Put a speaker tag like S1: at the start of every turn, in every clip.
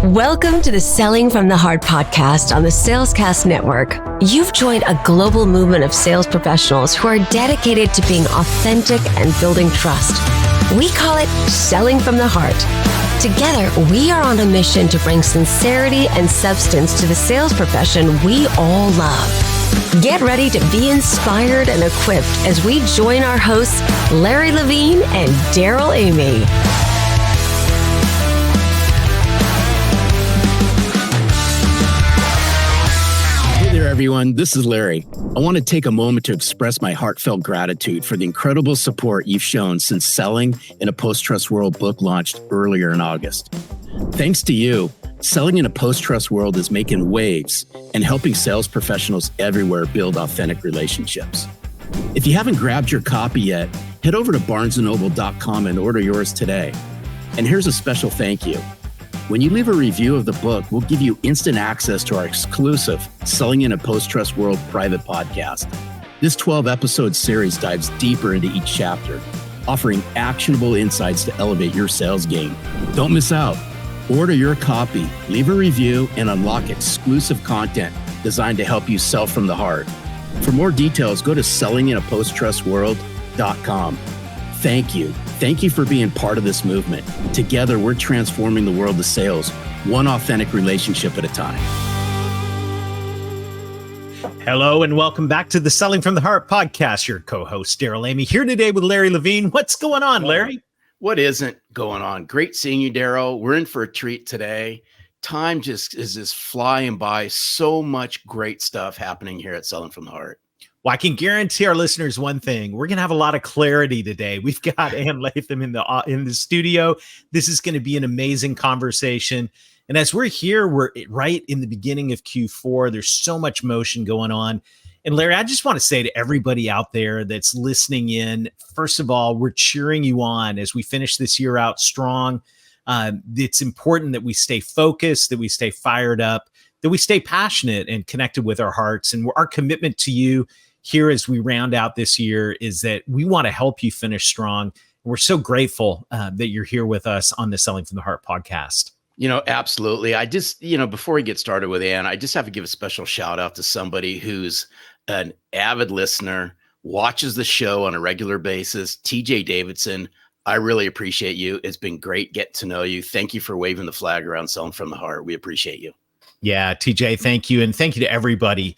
S1: Welcome to the Selling from the Heart podcast on the Salescast Network. You've joined a global movement of sales professionals who are dedicated to being authentic and building trust. We call it Selling from the Heart. Together, we are on a mission to bring sincerity and substance to the sales profession we all love. Get ready to be inspired and equipped as we join our hosts, Larry Levine and Darrell Amy.
S2: Hey there, everyone. This is Larry. I want to take a moment to express my heartfelt gratitude for the incredible support you've shown since Selling in a Post-Trust World book launched earlier in August. Thanks to you, Selling in a Post-Trust World is making waves and helping sales professionals everywhere build authentic relationships. If you haven't grabbed your copy yet, head over to barnesandnoble.com and order yours today. And here's a special thank you. When you leave a review of the book, we'll give you instant access to our exclusive Selling in a Post-Trust World private podcast. This 12-episode series dives deeper into each chapter, offering actionable insights to elevate your sales game. Don't miss out. Order your copy, leave a review, and unlock exclusive content designed to help you sell from the heart. For more details, go to sellinginaposttrustworld.com. Thank you. Thank you for being part of this movement. Together, we're transforming the world of sales, one authentic relationship at a time.
S3: Hello, and welcome back to the Selling from the Heart podcast. Your co-host, Darrell Amy, here today with Larry Levine. What's going on, Larry?
S2: What isn't going on? Great seeing you, Darrell. We're in for a treat today. Time just is flying by. So much great stuff happening here at Selling from the Heart.
S3: Well, I can guarantee our listeners one thing. We're going to have a lot of clarity today. We've got Ann Latham in the studio. This is going to be an amazing conversation. And as we're here, we're right in the beginning of Q4. There's so much motion going on. And Larry, I just want to say to everybody out there that's listening in, first of all, we're cheering you on as we finish this year out strong. It's important that we stay focused, that we stay fired up, that we stay passionate and connected with our hearts. And our commitment to you here as we round out this year is that we want to help you finish strong. And we're so grateful that you're here with us on the Selling from the Heart podcast.
S2: You know, absolutely. I just, before we get started with Ann, I just have to give a special shout out to somebody who's an avid listener, watches the show on a regular basis. TJ Davidson, I really appreciate you. It's been great getting to know you. Thank you for waving the flag around Selling from the Heart. We appreciate you.
S3: Yeah, TJ, thank you. And thank you to everybody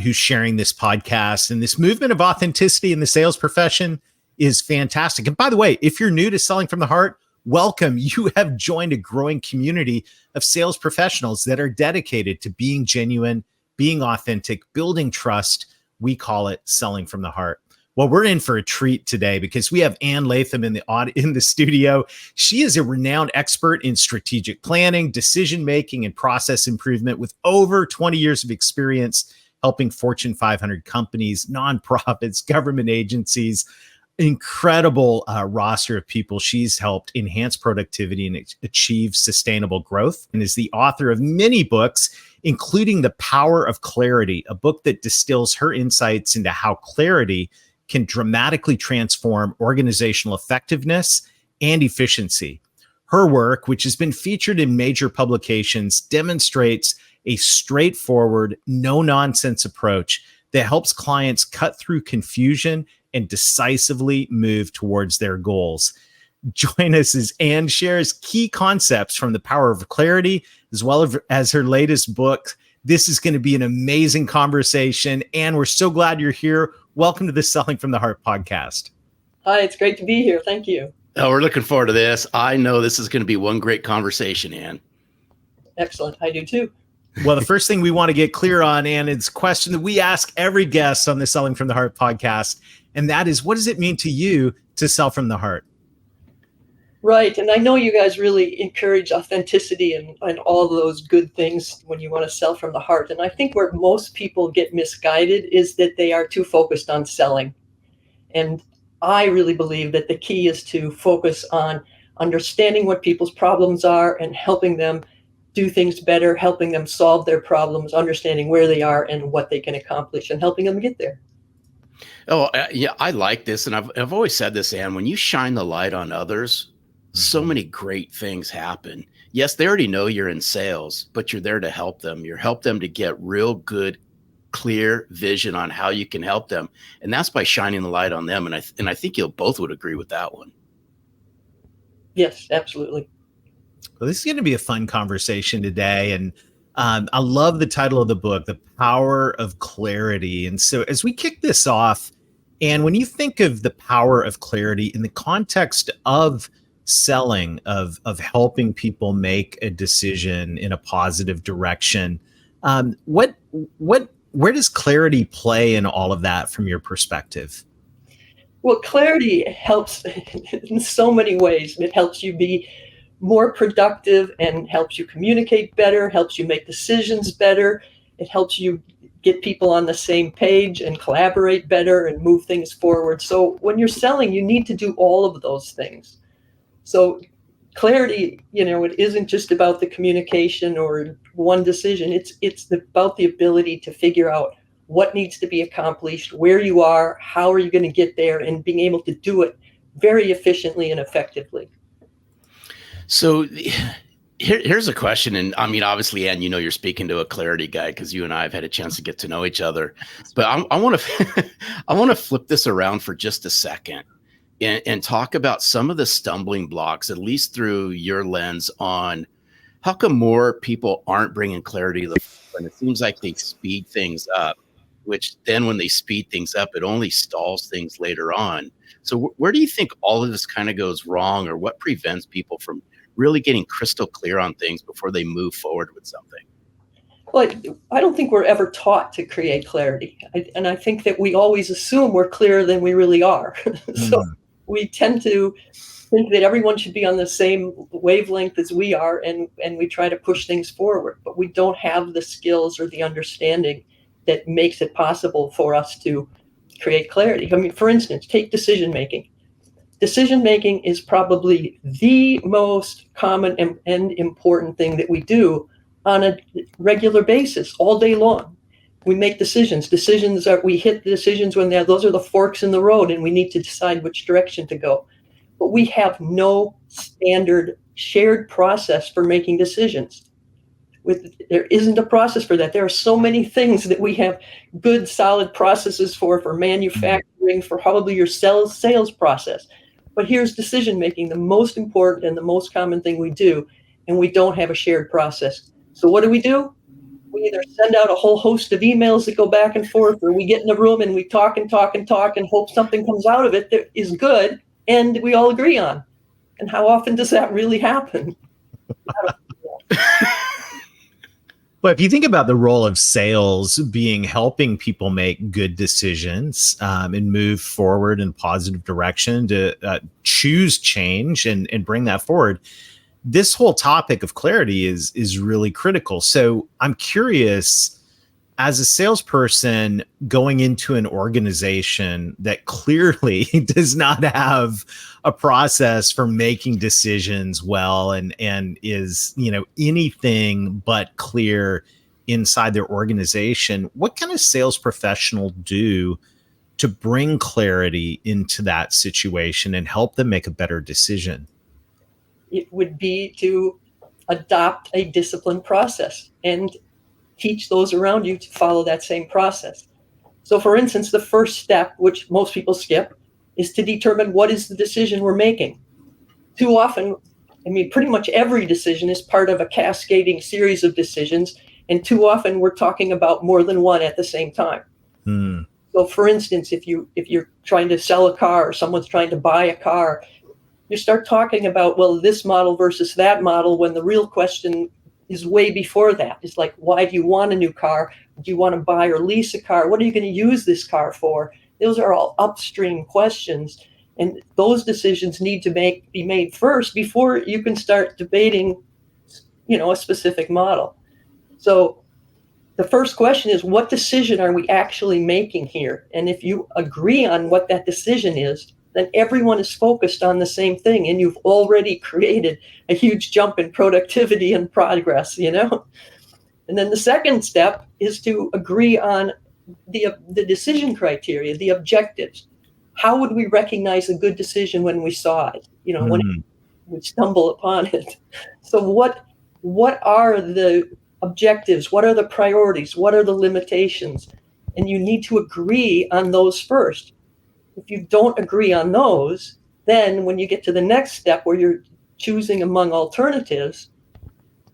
S3: who's sharing this podcast. And this movement of authenticity in the sales profession is fantastic. And by the way, if you're new to Selling from the Heart, welcome. You have joined a growing community of sales professionals that are dedicated to being genuine, being authentic, building trust. We call it Selling from the Heart. Well, we're in for a treat today because we have Ann Latham in the studio. She is a renowned expert in strategic planning, decision-making, and process improvement with over 20 years of experience helping Fortune 500 companies, nonprofits, government agencies, incredible roster of people she's helped enhance productivity and achieve sustainable growth, and is the author of many books, including The Power of Clarity, a book that distills her insights into how clarity can dramatically transform organizational effectiveness and efficiency. Her work, which has been featured in major publications, demonstrates a straightforward, no-nonsense approach that helps clients cut through confusion and decisively move towards their goals. Join us as Ann shares key concepts from The Power of Clarity, as well as her latest book. This is going to be an amazing conversation, and we're so glad you're here. Welcome to the Selling from the Heart podcast.
S4: Hi, it's great to be here. Thank you.
S2: Oh, we're looking forward to this. I know this is going to be one great conversation, Ann.
S4: Excellent. I do too.
S3: Well, the first thing we want to get clear on, Ann, is a question that we ask every guest on the Selling from the Heart podcast, and that is, what does it mean to you to sell from the heart?
S4: Right. And I know you guys really encourage authenticity and all those good things when you want to sell from the heart. And I think where most people get misguided is that they are too focused on selling. And I really believe that the key is to focus on understanding what people's problems are and helping them do things better, helping them solve their problems, understanding where they are and what they can accomplish, and helping them get there.
S2: Oh, yeah, I like this. And I've always said this, Ann, when you shine the light on others, so many great things happen. Yes, they already know you're in sales, but you're there to help them. You're help them to get real good, clear vision on how you can help them. And that's by shining the light on them. And I think you'll both would agree with that one.
S4: Yes, absolutely.
S3: Well, this is going to be a fun conversation today. And I love the title of the book, The Power of Clarity. And so as we kick this off, and when you think of the power of clarity in the context of selling, of helping people make a decision in a positive direction, where does clarity play in all of that from your perspective?
S4: Well, clarity helps in so many ways. It helps you be more productive and helps you communicate better, helps you make decisions better. It helps you get people on the same page and collaborate better and move things forward. So when you're selling, you need to do all of those things. So clarity, it isn't just about the communication or one decision. It's about the ability to figure out what needs to be accomplished, where you are, how are you going to get there, and being able to do it very efficiently and effectively.
S2: So here's a question. And I mean, obviously, Ann, you're speaking to a clarity guy because you and I have had a chance to get to know each other. But I want to flip this around for just a second and talk about some of the stumbling blocks, at least through your lens, on how come more people aren't bringing clarity to the front. It seems like they speed things up, which then when they speed things up, it only stalls things later on. So where do you think all of this kind of goes wrong, or what prevents people from really getting crystal clear on things before they move forward with something?
S4: Well, I don't think we're ever taught to create clarity. And I think that we always assume we're clearer than we really are. So we tend to think that everyone should be on the same wavelength as we are, and we try to push things forward. But we don't have the skills or the understanding that makes it possible for us to create clarity. I mean, for instance, take decision making. Decision making is probably the most common and important thing that we do on a regular basis, all day long. We make decisions. We hit the decisions when those are the forks in the road, and we need to decide which direction to go. But we have no standard shared process for making decisions. There isn't a process for that. There are so many things that we have good, solid processes for manufacturing, for probably your sales process. But here's decision making, the most important and the most common thing we do, and we don't have a shared process. So what do? We either send out a whole host of emails that go back and forth, or we get in a room and we talk and talk and talk and hope something comes out of it that is good and we all agree on. And how often does that really happen?
S3: Well, if you think about the role of sales being helping people make good decisions and move forward in positive direction to choose change and bring that forward, this whole topic of clarity is really critical. So I'm curious, as a salesperson going into an organization that clearly does not have a process for making decisions well and is, anything but clear inside their organization, what can a sales professional do to bring clarity into that situation and help them make a better decision?
S4: It would be to adopt a disciplined process and teach those around you to follow that same process. So for instance, the first step, which most people skip, is to determine what is the decision we're making. Too often, pretty much every decision is part of a cascading series of decisions, and too often we're talking about more than one at the same time. So for instance, if you're trying to sell a car or someone's trying to buy a car, you start talking about, well, this model versus that model, when the real question is way before that. It's like, why do you want a new car? Do you want to buy or lease a car? What are you going to use this car for? Those are all upstream questions. And those decisions need to be made first before you can start debating, a specific model. So the first question is, what decision are we actually making here? And if you agree on what that decision is, then everyone is focused on the same thing, and you've already created a huge jump in productivity and progress, And then the second step is to agree on the decision criteria, the objectives. How would we recognize a good decision when we saw it? would stumble upon it. So what are the objectives? What are the priorities? What are the limitations? And you need to agree on those first. If you don't agree on those, then when you get to the next step where you're choosing among alternatives,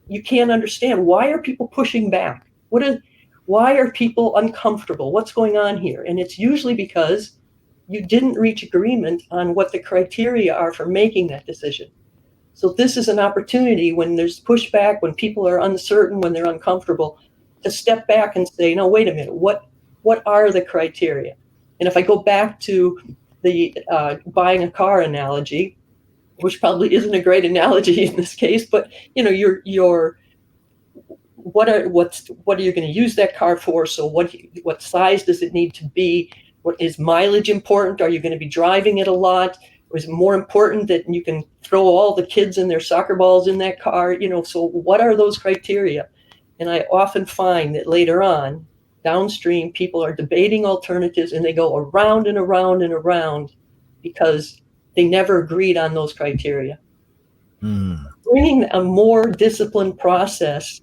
S4: you can't understand, why are people pushing back? Why are people uncomfortable? What's going on here? And it's usually because you didn't reach agreement on what the criteria are for making that decision. So this is an opportunity when there's pushback, when people are uncertain, when they're uncomfortable, to step back and say, no, wait a minute, what are the criteria? And if I go back to the buying a car analogy, which probably isn't a great analogy in this case, but your what are you going to use that car for? So what size does it need to be? What is mileage important? Are you going to be driving it a lot? Or is it more important that you can throw all the kids and their soccer balls in that car? So what are those criteria? And I often find that later on, downstream, people are debating alternatives and they go around and around and around because they never agreed on those criteria. Bringing a more disciplined process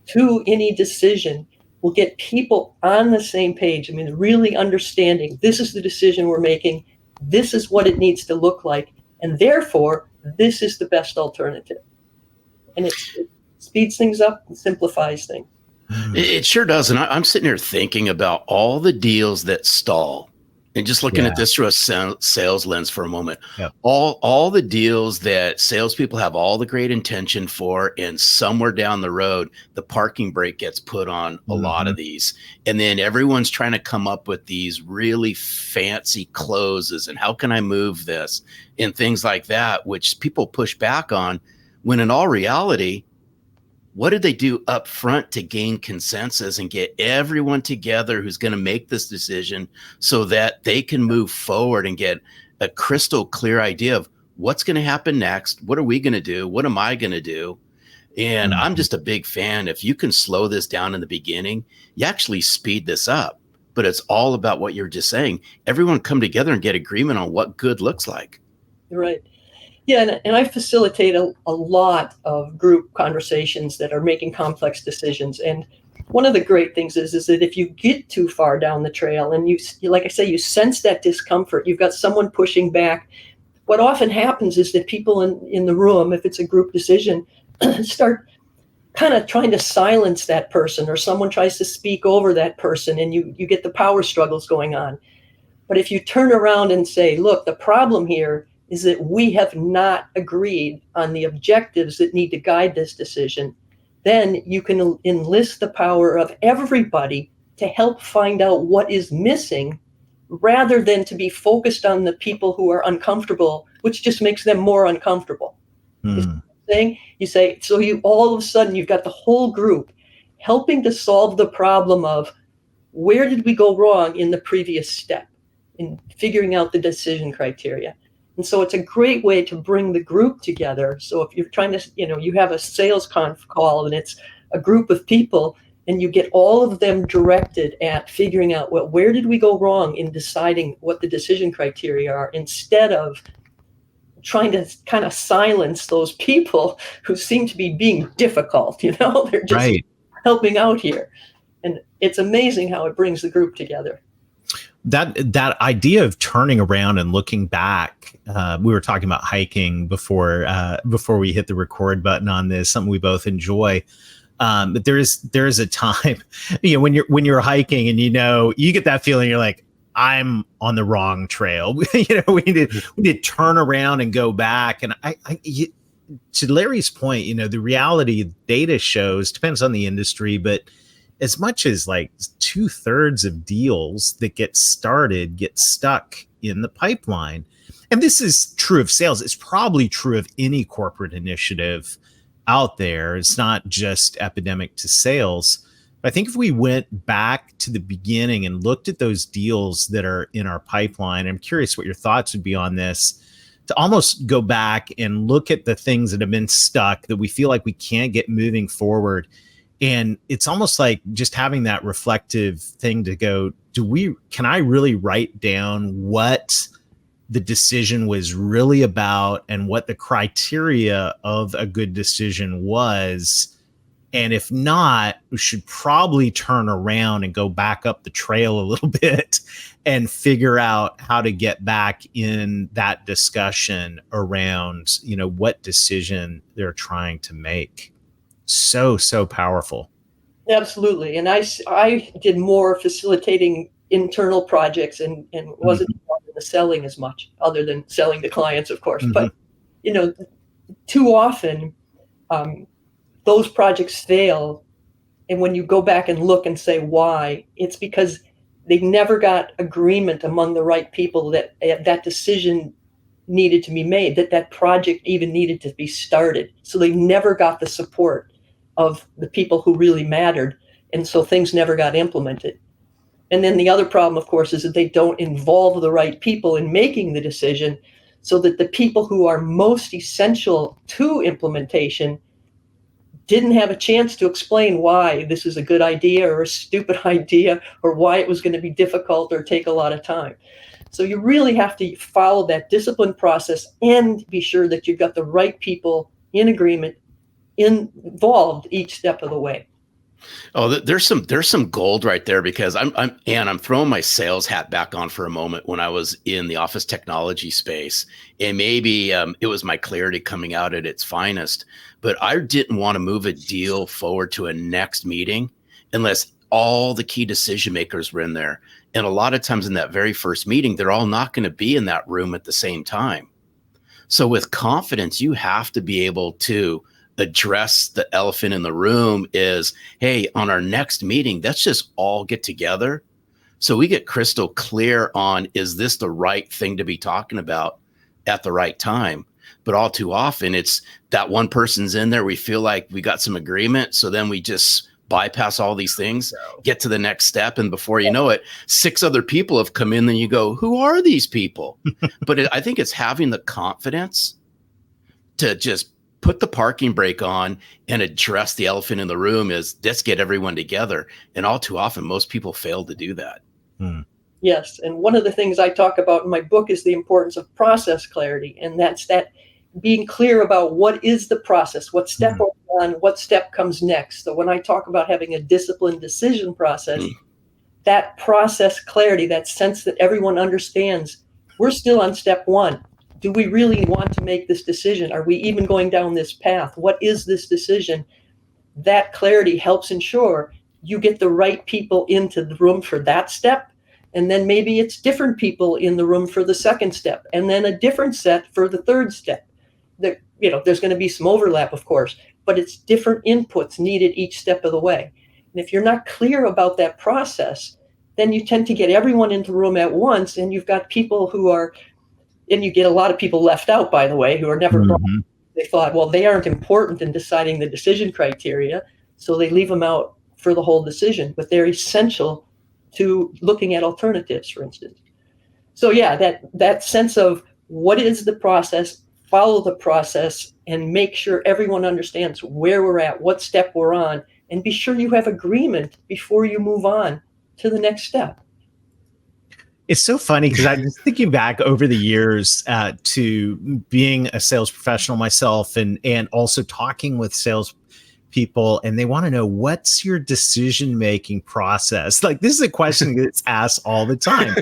S4: to any decision will get people on the same page. I mean, really understanding, this is the decision we're making, this is what it needs to look like, and therefore, this is the best alternative. And it speeds things up and simplifies things.
S2: It sure does. And I'm sitting here thinking about all the deals that stall. And just looking at this through a sales lens for a moment, all the deals that salespeople have all the great intention for, and somewhere down the road, the parking brake gets put on a lot of these. And then everyone's trying to come up with these really fancy closes and how can I move this and things like that, which people push back on, when in all reality, what did they do up front to gain consensus and get everyone together who's going to make this decision so that they can move forward and get a crystal clear idea of what's going to happen next? What are we going to do? What am I going to do? And I'm just a big fan. If you can slow this down in the beginning, you actually speed this up. But it's all about what you're just saying. Everyone come together and get agreement on what good looks like.
S4: Right. Yeah, and I facilitate a lot of group conversations that are making complex decisions. And one of the great things is that if you get too far down the trail and you, like I say, you sense that discomfort, you've got someone pushing back, what often happens is that people in the room, if it's a group decision, start kind of trying to silence that person, or someone tries to speak over that person, and you get the power struggles going on. But if you turn around and say, look, the problem here is that we have not agreed on the objectives that need to guide this decision, then you can enlist the power of everybody to help find out what is missing, rather than to be focused on the people who are uncomfortable, which just makes them more uncomfortable. You say, so you all of a sudden you've got the whole group helping to solve the problem of where did we go wrong in the previous step in figuring out the decision criteria. And so it's a great way to bring the group together. So if you're trying to, you have a sales conf call and it's a group of people and you get all of them directed at figuring out, well, where did we go wrong in deciding what the decision criteria are, instead of trying to kind of silence those people who seem to be being difficult, they're just helping out here. And it's amazing how it brings the group together.
S3: That idea of turning around and looking back, we were talking about hiking before we hit the record button on this, something we both enjoy. But there is a time, when you're hiking and you get that feeling, you're like, I'm on the wrong trail. we need to turn around and go back. And to Larry's point, the reality data shows, depends on the industry, but as much as like 2/3 of deals that get started get stuck in the pipeline. And this is true of sales. It's probably true of any corporate initiative out there. It's not just epidemic to sales. But I think if we went back to the beginning and looked at those deals that are in our pipeline, I'm curious what your thoughts would be on this, to almost go back and look at the things that have been stuck that we feel like we can't get moving forward. And it's almost like just having that reflective thing to go, can I really write down what the decision was really about and what the criteria of a good decision was. And if not, we should probably turn around and go back up the trail a little bit and figure out how to get back in that discussion around, what decision they're trying to make. So powerful.
S4: Absolutely. And I did more facilitating internal projects and wasn't involved in the selling as much, other than selling to clients, of course. Mm-hmm. But, too often, those projects fail. And when you go back and look and say why, it's because they never got agreement among the right people that that decision needed to be made, that project even needed to be started. So they never got the support of the people who really mattered. And so things never got implemented. And then the other problem, of course, is that they don't involve the right people in making the decision, so that the people who are most essential to implementation didn't have a chance to explain why this is a good idea or a stupid idea, or why it was going to be difficult or take a lot of time. So you really have to follow that discipline process and be sure that you've got the right people in agreement, involved each step of the way.
S2: Oh, there's some gold right there, because I'm throwing my sales hat back on for a moment. When I was in the office technology space, and maybe it was my clarity coming out at its finest, but I didn't want to move a deal forward to a next meeting unless all the key decision makers were in there. And a lot of times in that very first meeting, they're all not going to be in that room at the same time. So with confidence, you have to be able to address the elephant in the room is, hey, on our next meeting, let's just all get together so we get crystal clear on, is this the right thing to be talking about at the right time? But all too often, it's that one person's in there, we feel like we got some agreement, so then we just bypass all these things, get to the next step, and before you know it, 6 other people have come in, and you go, who are these people? But I think it's having the confidence to just put the parking brake on and address the elephant in the room, is let's get everyone together. And all too often, most people fail to do that.
S4: Yes. And one of the things I talk about in my book is the importance of process clarity. And that's that being clear about what is the process, what step we're on, what step comes next. So when I talk about having a disciplined decision process, that process clarity, that sense that everyone understands, we're still on step 1. Do we really want to make this decision? Are we even going down this path? What is this decision? That clarity helps ensure you get the right people into the room for that step. And then maybe it's different people in the room for the second step, and then a different set for the third step. There's going to be some overlap, of course, but it's different inputs needed each step of the way. And if you're not clear about that process, then you tend to get everyone into the room at once, and you've got people who are, and you get a lot of people left out, by the way, who are never brought. They thought, well, they aren't important in deciding the decision criteria, so they leave them out for the whole decision, but they're essential to looking at alternatives, for instance. So yeah, that sense of what is the process, follow the process, and make sure everyone understands where we're at, what step we're on, and be sure you have agreement before you move on to the next step.
S3: It's so funny because I'm just thinking back over the years to being a sales professional myself, and also talking with sales people, and they want to know, what's your decision-making process? Like, this is a question that's asked all the time.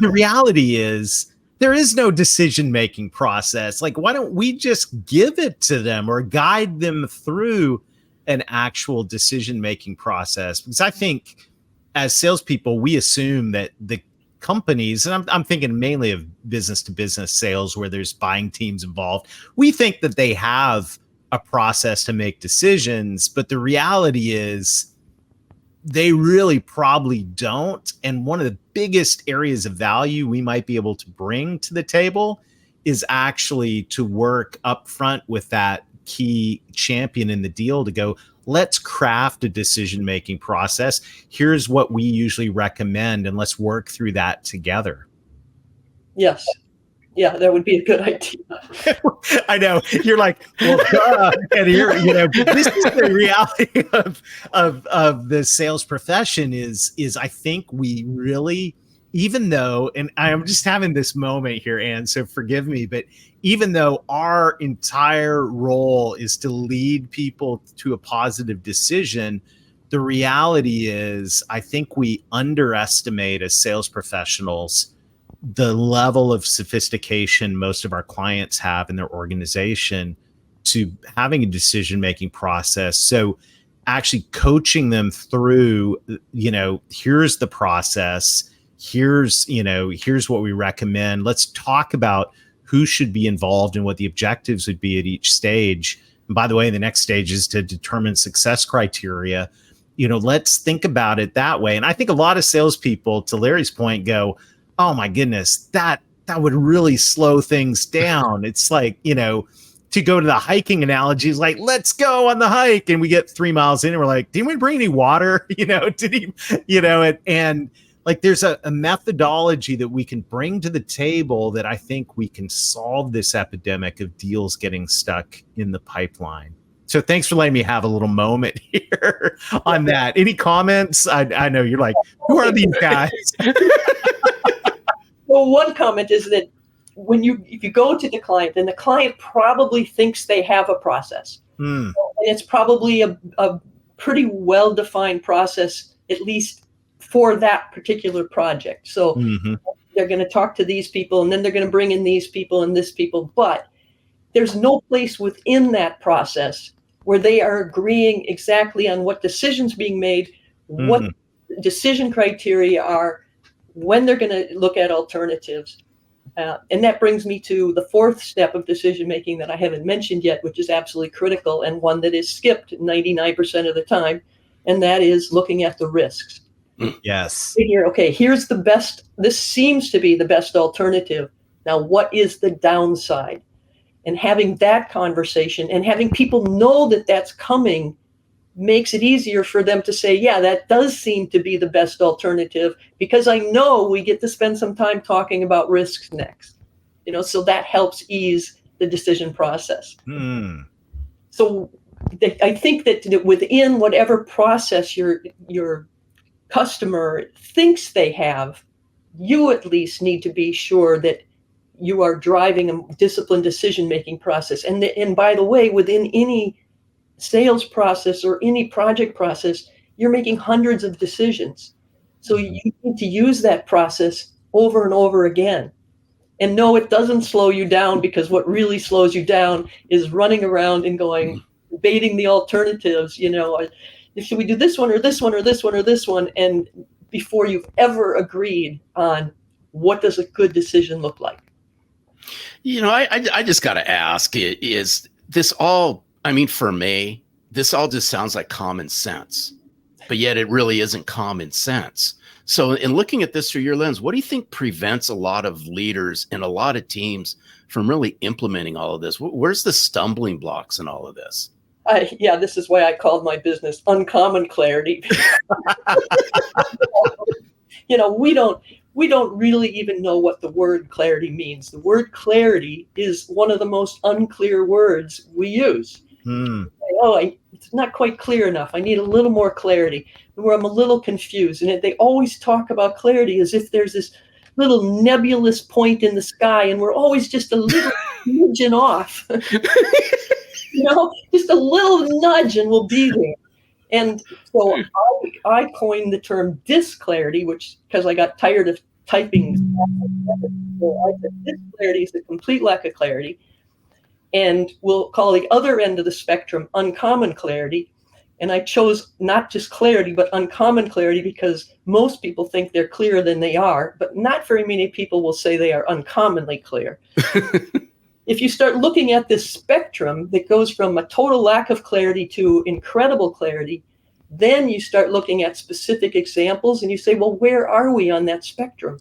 S3: The reality is there is no decision-making process. Like, why don't we just give it to them or guide them through an actual decision-making process? Because I think as salespeople, we assume that the companies, and I'm thinking mainly of business-to-business sales where there's buying teams involved, we think that they have a process to make decisions, but the reality is they really probably don't. And one of the biggest areas of value we might be able to bring to the table is actually to work up front with that key champion in the deal to go, let's craft a decision-making process. Here's what we usually recommend, and let's work through that together.
S4: Yes. Yeah, that would be a good idea.
S3: I know. You're like, well, duh. And here, this is the reality of the sales profession is I think we really even though, and I'm just having this moment here, Ann, so forgive me, but even though our entire role is to lead people to a positive decision, the reality is I think we underestimate as sales professionals the level of sophistication most of our clients have in their organization to having a decision-making process. So actually coaching them through, here's the process, here's what we recommend. Let's talk about who should be involved and what the objectives would be at each stage. And by the way, the next stage is to determine success criteria. Let's think about it that way. And I think a lot of salespeople, to Larry's point, go, oh my goodness, that would really slow things down. It's like, to go to the hiking analogy is like, let's go on the hike. And we get 3 miles in and we're like, did we bring any water? And like, there's a methodology that we can bring to the table that I think we can solve this epidemic of deals getting stuck in the pipeline. So thanks for letting me have a little moment here on that. Any comments? I know you're like, who are these guys?
S4: Well, one comment is that if you go to the client, then the client probably thinks they have a process. And it's probably a pretty well-defined process, at least for that particular project. So they're going to talk to these people, and then they're going to bring in these people and this people. But there's no place within that process where they are agreeing exactly on what decisions being made, what decision criteria are, when they're going to look at alternatives. And that brings me to the fourth step of decision making that I haven't mentioned yet, which is absolutely critical and one that is skipped 99% of the time, and that is looking at the risks.
S3: Yes.
S4: Here's the best. This seems to be the best alternative. Now, what is the downside? And having that conversation and having people know that that's coming makes it easier for them to say, yeah, that does seem to be the best alternative, because I know we get to spend some time talking about risks next. So that helps ease the decision process. So I think that within whatever process your customer thinks they have, you at least need to be sure that you are driving a disciplined decision-making process. And by the way, within any sales process or any project process, you're making hundreds of decisions. So you need to use that process over and over again. And no, it doesn't slow you down, because what really slows you down is running around and debating the alternatives, should we do this one or this one or this one or this one? And before you've ever agreed on what does a good decision look like.
S2: I just got to ask, is this all, for me, this all just sounds like common sense, but yet it really isn't common sense. So in looking at this through your lens, what do you think prevents a lot of leaders and a lot of teams from really implementing all of this? Where's the stumbling blocks in all of this?
S4: This is why I called my business Uncommon Clarity. We don't really even know what the word clarity means. The word clarity is one of the most unclear words we use. It's not quite clear enough. I need a little more clarity. Where I'm a little confused. And they always talk about clarity as if there's this little nebulous point in the sky, and we're always just a little smidgen off. Just a little nudge and we'll be there. And so I coined the term disclarity, because I got tired of typing. So I said disclarity is a complete lack of clarity. And we'll call the other end of the spectrum uncommon clarity. And I chose not just clarity, but uncommon clarity, because most people think they're clearer than they are, but not very many people will say they are uncommonly clear. If you start looking at this spectrum that goes from a total lack of clarity to incredible clarity, then you start looking at specific examples and you say, well, where are we on that spectrum?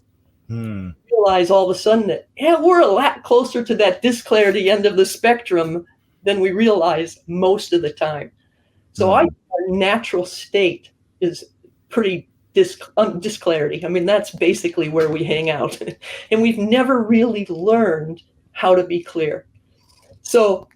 S4: Realize all of a sudden that, we're a lot closer to that disclarity end of the spectrum than we realize most of the time. So our natural state is pretty disclarity. That's basically where we hang out. And we've never really learned how to be clear. So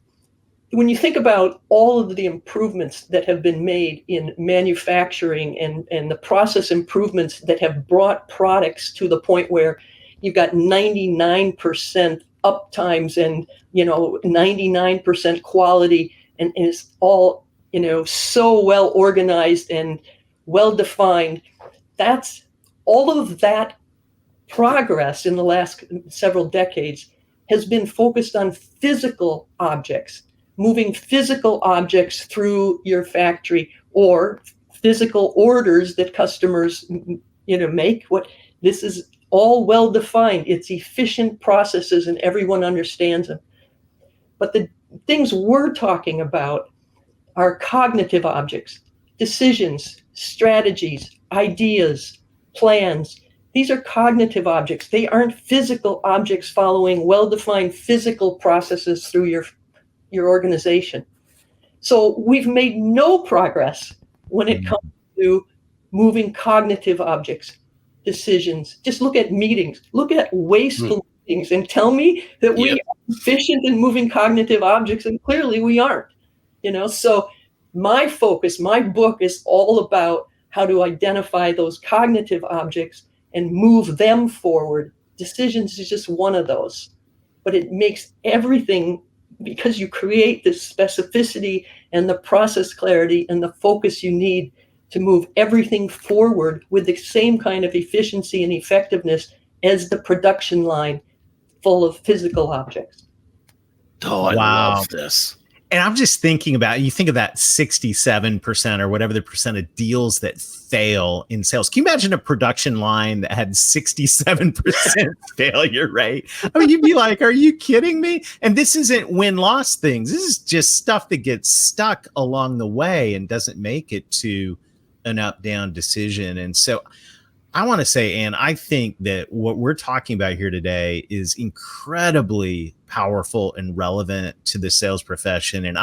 S4: when you think about all of the improvements that have been made in manufacturing and the process improvements that have brought products to the point where you've got 99% uptimes and 99% quality, and it's all so well organized and well defined. That's all of that progress in the last several decades has been focused on physical objects, moving physical objects through your factory, or physical orders that customers make. This is all well defined. It's efficient processes and everyone understands them. But the things we're talking about are cognitive objects, decisions, strategies, ideas, plans. These are cognitive objects. They aren't physical objects following well-defined physical processes through your organization. So we've made no progress when it comes to moving cognitive objects, decisions. Just look at meetings. Look at wasteful meetings and tell me that we are efficient in moving cognitive objects, and clearly we aren't. So my focus, my book is all about how to identify those cognitive objects and move them forward. Decisions is just one of those, but it makes everything, because you create this specificity and the process clarity and the focus you need to move everything forward with the same kind of efficiency and effectiveness as the production line full of physical objects.
S2: Oh, I love this.
S3: And I'm just thinking about, you think of that 67% or whatever the percent of deals that fail in sales. Can you imagine a production line that had 67% failure rate? I mean, you'd be like, are you kidding me? And this isn't win-loss things. This is just stuff that gets stuck along the way and doesn't make it to an up-down decision. And so I want to say, Ann, I think that what we're talking about here today is incredibly powerful and relevant to the sales profession. And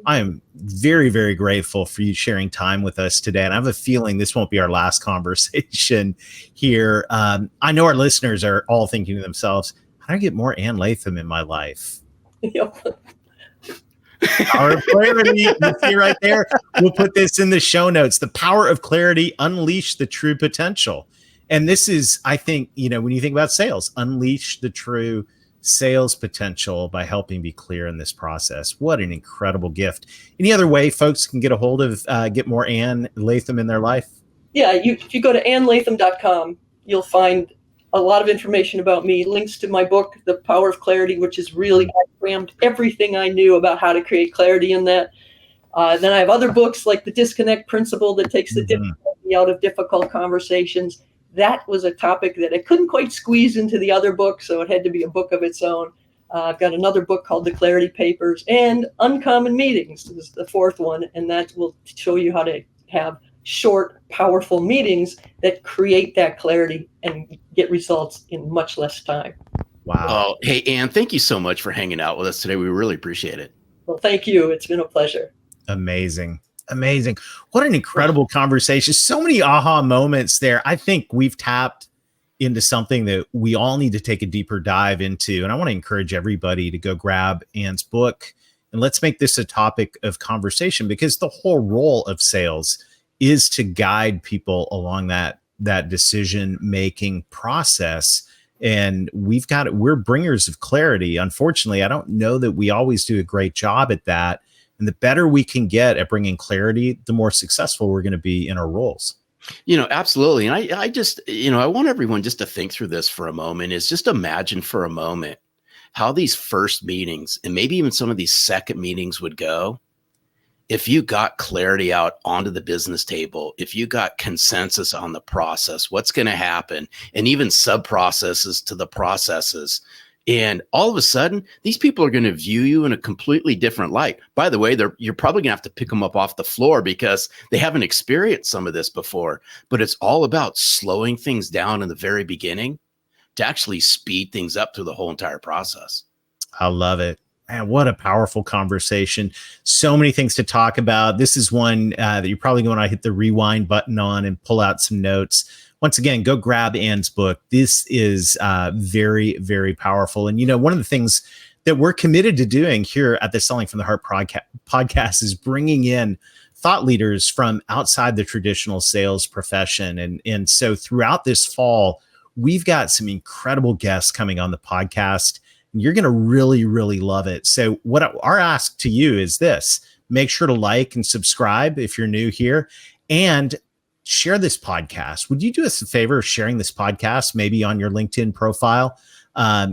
S3: I'm very, very grateful for you sharing time with us today. And I have a feeling this won't be our last conversation here. I know our listeners are all thinking to themselves, how do I get more Ann Latham in my life? Power of clarity. You see right there. We'll put this in the show notes. The power of clarity, unleash the true potential. And this is, I think, when you think about sales, unleash the true sales potential by helping be clear in this process. What an incredible gift. Any other way folks can get a hold of, get more Ann Latham in their life? Yeah,
S4: if you go to annlatham.com, you'll find a lot of information about me, links to my book, The Power of Clarity, which is really, I crammed everything I knew about how to create clarity in that. Then I have other books like The Disconnect Principle that takes the difficulty out of difficult conversations. That was a topic that I couldn't quite squeeze into the other book, so it had to be a book of its own. I've got another book called The Clarity Papers, and Uncommon Meetings is the fourth one, and that will show you how to have short, powerful meetings that create that clarity and get results in much less time.
S2: Wow. Oh, hey, Ann, thank you so much for hanging out with us today. We really appreciate it.
S4: Well, thank you. It's been a pleasure.
S3: Amazing. What an incredible conversation. So many aha moments there. I think we've tapped into something that we all need to take a deeper dive into. And I want to encourage everybody to go grab Ann's book and let's make this a topic of conversation, because the whole role of sales is to guide people along that decision-making process. And we're bringers of clarity. Unfortunately, I don't know that we always do a great job at that. And the better we can get at bringing clarity, the more successful we're going to be in our roles.
S2: Absolutely. And I just, I want everyone just to think through this for a moment, is just imagine for a moment how these first meetings and maybe even some of these second meetings would go if you got clarity out onto the business table, if you got consensus on the process, what's going to happen, and even sub-processes to the processes. And all of a sudden, these people are going to view you in a completely different light. By the way, you're probably going to have to pick them up off the floor because they haven't experienced some of this before. But it's all about slowing things down in the very beginning to actually speed things up through the whole entire process.
S3: I love it. Man, what a powerful conversation. So many things to talk about. This is one that you're probably going to hit the rewind button on and pull out some notes. Once again, go grab Ann's book. This is very, very powerful. And, one of the things that we're committed to doing here at the Selling from the Heart podcast is bringing in thought leaders from outside the traditional sales profession. And so throughout this fall, we've got some incredible guests coming on the podcast. And you're going to really, really love it. So what our ask to you is this: make sure to like and subscribe if you're new here, and share this podcast. Would you do us a favor of sharing this podcast, maybe on your LinkedIn profile?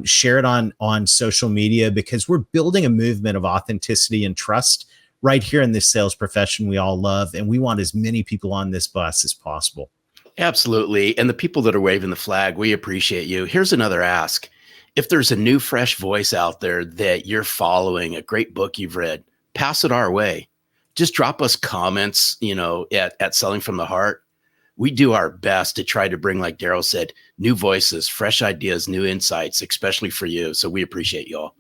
S3: Share it on social media, because we're building a movement of authenticity and trust right here in this sales profession we all love. And we want as many people on this bus as possible.
S2: Absolutely. And the people that are waving the flag, we appreciate you. Here's another ask. If there's a new, fresh voice out there that you're following, a great book you've read, pass it our way. Just drop us comments, at Selling from the Heart. We do our best to try to bring, like Darrell said, new voices, fresh ideas, new insights, especially for you. So we appreciate you all.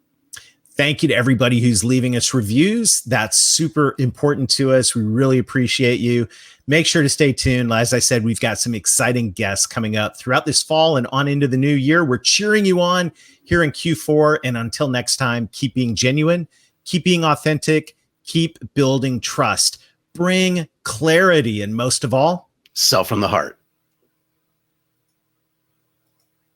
S3: Thank you to everybody who's leaving us reviews. That's super important to us. We really appreciate you. Make sure to stay tuned. As I said, we've got some exciting guests coming up throughout this fall and on into the new year. We're cheering you on here in Q4. And until next time, keep being genuine, keep being authentic, keep building trust, bring clarity, and most of all,
S2: Sell from the heart.